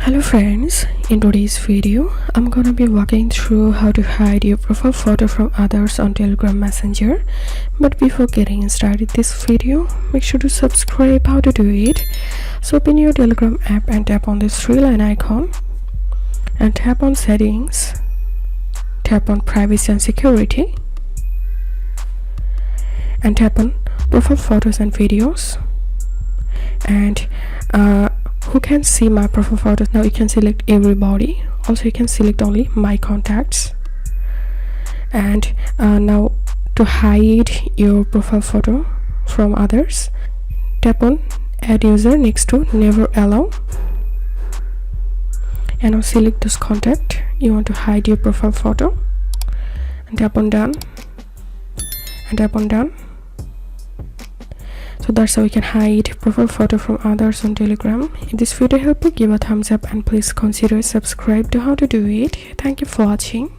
Hello friends, in today's video I'm gonna be walking through how to hide your profile photo from others on Telegram Messenger. But before getting started this video, make sure to subscribe. How to do it: so open your Telegram app and tap on this three line icon and tap on settings, tap on privacy and security and tap on profile photos and videos. And who can see my profile photos? Now you can select everybody. Also you can select only my contacts. And now to hide your profile photo from others, tap on add user next to never allow, and now select this contact you want to hide your profile photo and tap on done and tap on done. So that's how we can hide profile photo from others on Telegram. If this video helped you, give a thumbs up and please consider subscribe to how to do it. Thank you for watching.